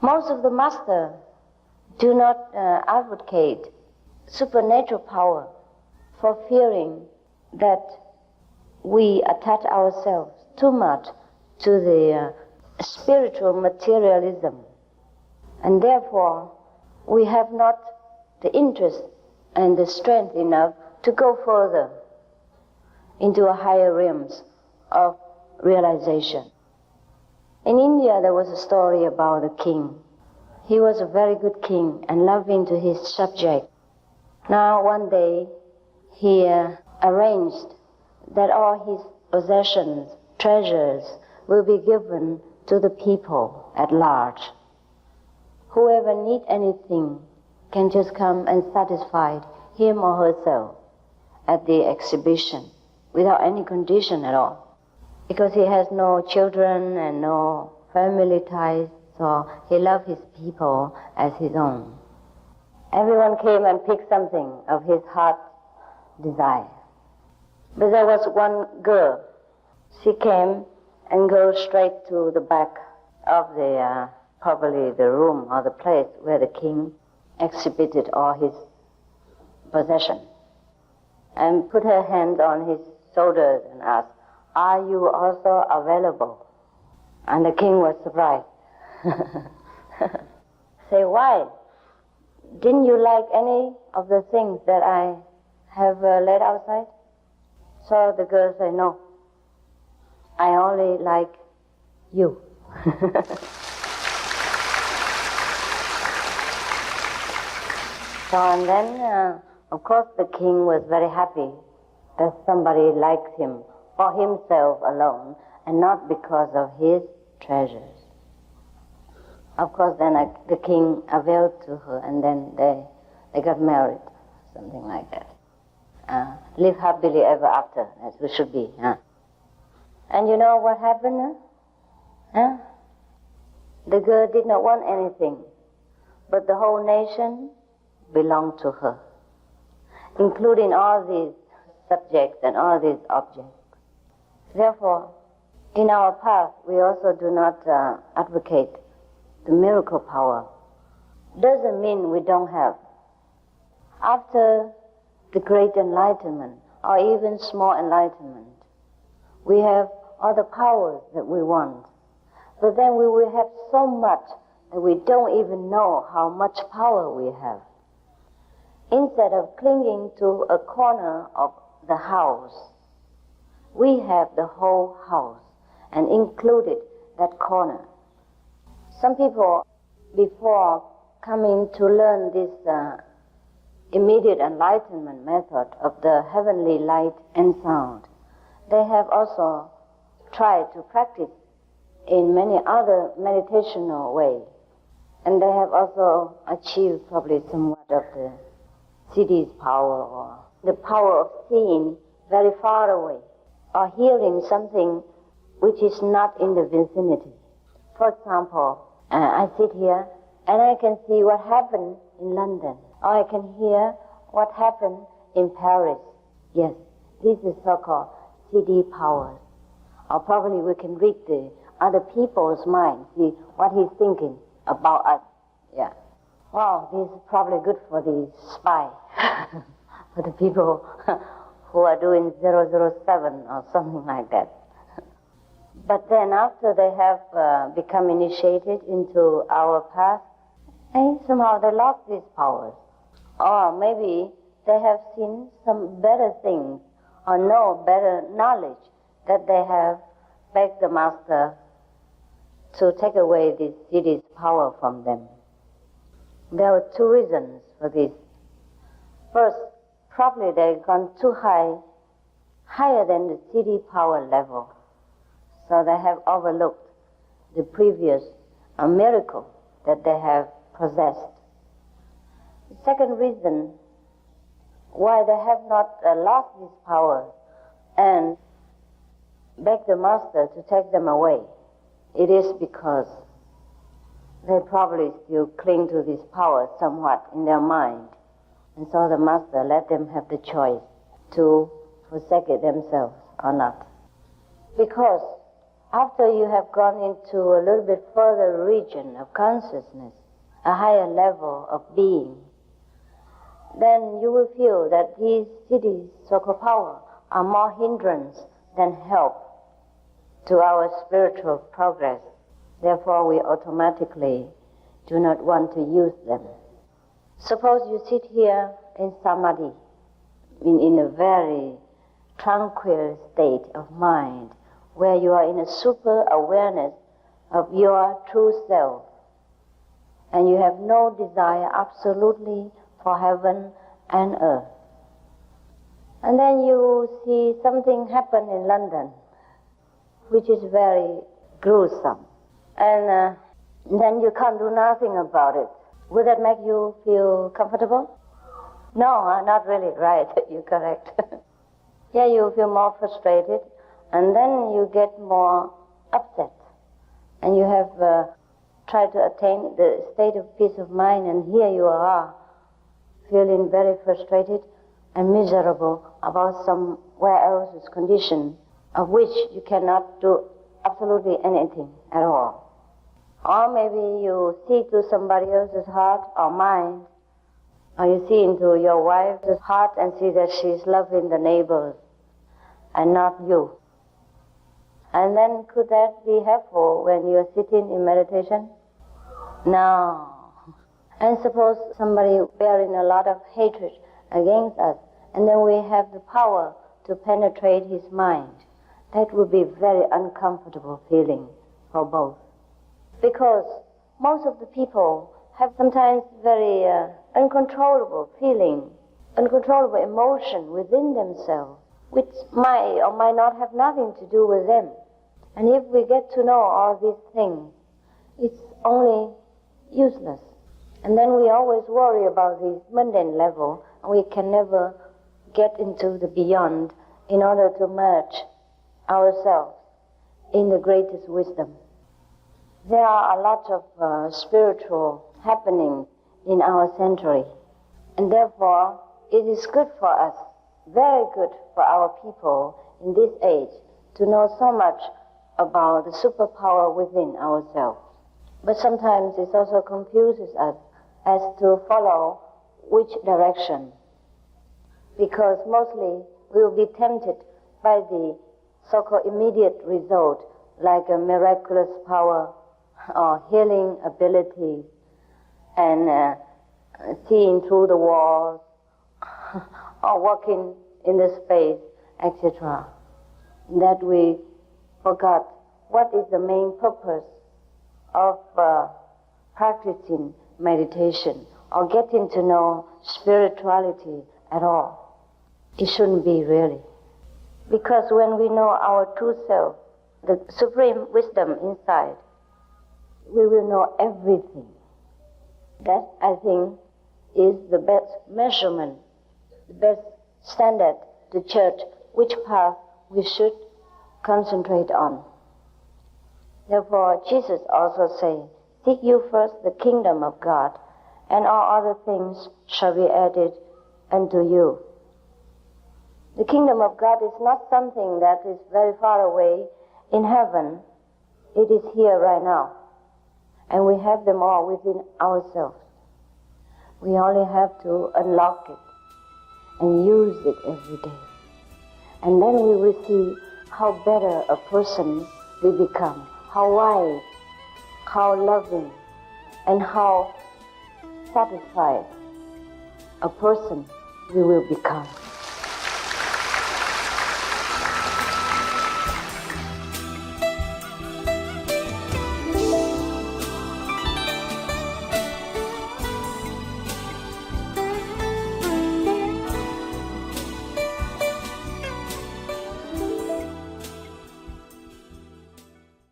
Most of the masters do not advocate supernatural power for fearing that we attach ourselves too much to the spiritual materialism, and therefore we have not the interest and the strength enough to go further into a higher realms of realization. In India, there was a story about a king. He was a very good king and loving to his subject. Now, one day, he arranged that all his possessions, treasures, will be given to the people at large. Whoever needs anything can just come and satisfy him or herself at the exhibition without any condition at all. Because he has no children and no family ties, so he loved his people as his own. Everyone came and picked something of his heart's desire. But there was one girl. She came and goes straight to the back of the, probably the room or the place where the king exhibited all his possessions, and put her hand on his shoulders and asked, "Are you also available?" And the king was surprised. Say, "Why? Didn't you like any of the things that I have laid outside?" So the girl said, "No, I only like you." So, and then, of course, the king was very happy that somebody liked him for himself alone and not because of his treasures. Of course, then the king availed to her, and then they got married, something like that. Live happily ever after, as we should be. And you know what happened? The girl did not want anything, but the whole nation belonged to her, including all these subjects and all these objects. Therefore, in our path, we also do not advocate the miracle power. Doesn't mean we don't have. After the great enlightenment, or even small enlightenment, we have all the powers that we want. But then we will have so much that we don't even know how much power we have. Instead of clinging to a corner of the house, we have the whole house and included that corner. Some people, before coming to learn this immediate enlightenment method of the heavenly light and sound, they have also tried to practice in many other meditational ways. And they have also achieved probably somewhat of the Siddhi's power, or the power of seeing very far away, or hearing something which is not in the vicinity. For example, I sit here and I can see what happened in London, or I can hear what happened in Paris. Yes, this is so-called Siddhi powers. Or probably we can read the other people's mind, see what he's thinking about us. Yeah. Wow, this is probably good for the spy, for the people who are doing 007 or something like that. But then after they have become initiated into our path, somehow they lost these powers. Or maybe they have seen some better things or know better knowledge that they have begged the Master to take away this Siddhi's power from them. There were two reasons for this. First, probably they've gone too high, higher than the Siddhi power level. So they have overlooked the previous miracle that they have possessed. The second reason why they have not lost this power and begged the Master to take them away, it is because they probably still cling to this power somewhat in their mind. And so the Master let them have the choice to forsake it themselves or not. Because after you have gone into a little bit further region of consciousness, a higher level of being, then you will feel that these cities, so-called power, are more hindrance than help to our spiritual progress. Therefore, we automatically do not want to use them. Suppose you sit here in samadhi, in a very tranquil state of mind, where you are in a super awareness of your true self, and you have no desire absolutely for heaven and earth. And then you see something happen in London, which is very gruesome, and then you can't do nothing about it. Would that make you feel comfortable? No, not really, right, you're correct. Yeah, you feel more frustrated, and then you get more upset, and you have tried to attain the state of peace of mind, and here you are, feeling very frustrated and miserable about somewhere else's condition, of which you cannot do absolutely anything at all. Or maybe you see to somebody else's heart or mind, or you see into your wife's heart and see that she's loving the neighbors and not you. And then could that be helpful when you're sitting in meditation? No. And suppose somebody bearing a lot of hatred against us, and then we have the power to penetrate his mind. That would be a very uncomfortable feeling for both. Because most of the people have sometimes very uncontrollable feeling, uncontrollable emotion within themselves, which might or might not have nothing to do with them. And if we get to know all these things, it's only useless. And then we always worry about this mundane level, and we can never get into the beyond in order to merge ourselves in the greatest wisdom. There are a lot of spiritual happenings in our century, and therefore it is good for us, very good for our people in this age, to know so much about the superpower within ourselves. But sometimes it also confuses us as to follow which direction, because mostly we will be tempted by the so-called immediate result, like a miraculous power or healing ability, and seeing through the walls or walking in the space, etc. That we forgot what is the main purpose of practicing meditation or getting to know spirituality at all. It shouldn't be really. Because when we know our true self, the supreme wisdom inside, we will know everything. That, I think, is the best measurement, the best standard to judge which path we should concentrate on. Therefore, Jesus also says, "Seek you first the kingdom of God, and all other things shall be added unto you." The kingdom of God is not something that is very far away in heaven. It is here right now. And we have them all within ourselves. We only have to unlock it and use it every day. And then we will see how better a person we become, how wise, how loving, and how satisfied a person we will become.